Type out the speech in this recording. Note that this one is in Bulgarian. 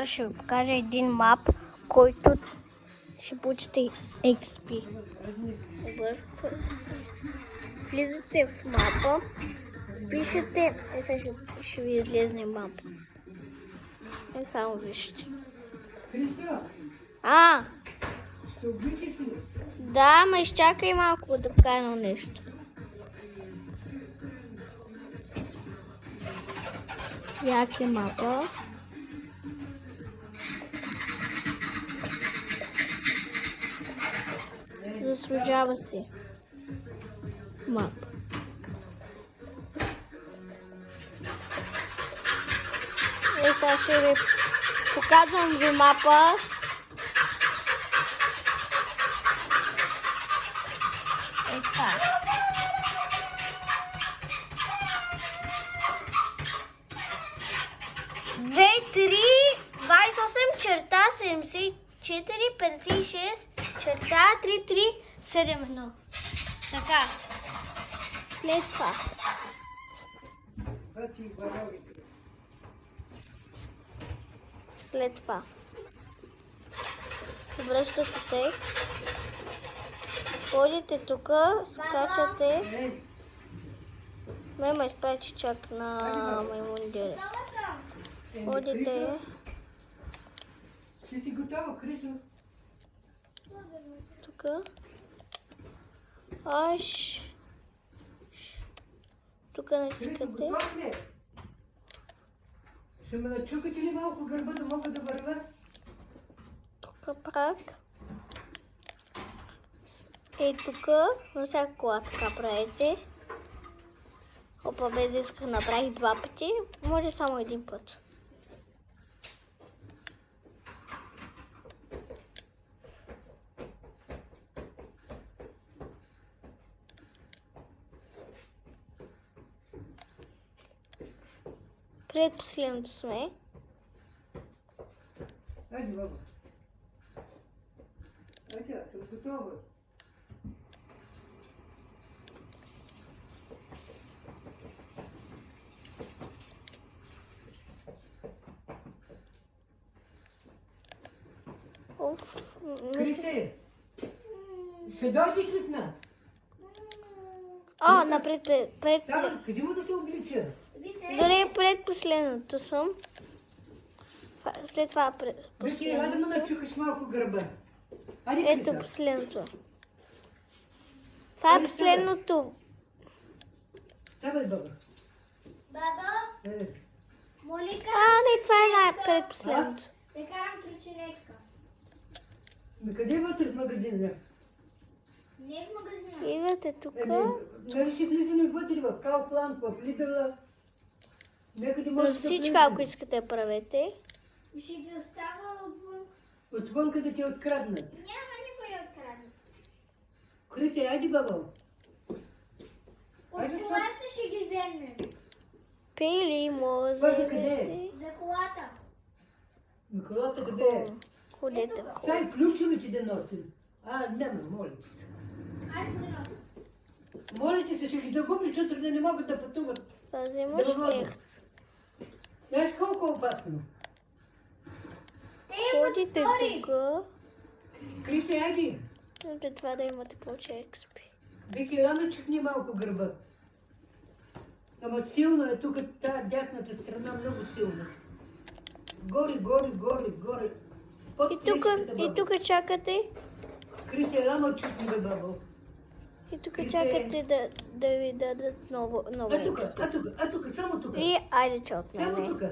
Ще ви покажа един мап, който ще получите XP. Добър. Влизате в мапа, пишете, сега ще ви излезне мапа. Не само вижте. Да, ма изчакай малко да покажа нещо. Як е мапа? Заслужава си мап. Сега ще ви показвам ви мапа. Така. Две, 3, 28 черта 74 56 черта 3371. Така. След това. След това. Връщате се. Ходите тук, скачате. Ме изпрати чак на Маймун директ. Ходите. Ти си готова, Крисо? Тук. Аж. Тук натискате. Ще ме начукате ли малко гърба да мога да вървя? Тук прак. Тук на всяка кола така правите. Опа, без да иска направих два пъти. Може само един път. Предпоследното сме. Айде, баба. Айде, съм готова. Крисе, ще дойдеш ли с нас? Напред. Да, къде му да се облича? Дори предпоследното съм. След това Вики, ела да ме начукаш малко гърба. Айде, Криса. Ето последното. Това е последното. Ставай, баба. Баба, Молика. Не, това е предпоследното. Да карам триченечка. На къде вътре в магазина? Не в магазина. Идвате тук. Нали ще влизаме вътре в Кауфланд, в Лидъла? Някъде може Но да всичко, влизаме. ако искате, правете. Ще ги остава отвън. Отвън да ти откраднат. Няма никой да открадне. Крисе, айде, баба. От колата ще ги вземем. Пили, може. Първо къде е? За колата. Колата къде е? Ходете в хола. Сай, ключовете да носим. Няма, моля ти се. Айде го носи. Моля ти се, ще ги загубиш, защото да не могат да пътуват. Вземаш ехт. Знаеш колко е опасно? Те имат Ходите стори. тук. Крисе, айде. След това да имате повече XP. Вики, ела начукни малко гърба. Ама силно е тук, тази дясната страна много силна. Горе. Под И плешката, баба. тук чакате. Крисе, ела начукни, бе, баба. И тук чакате да ви дадат ново XP. Тук, само тук. И айде, че от Само мене. тук.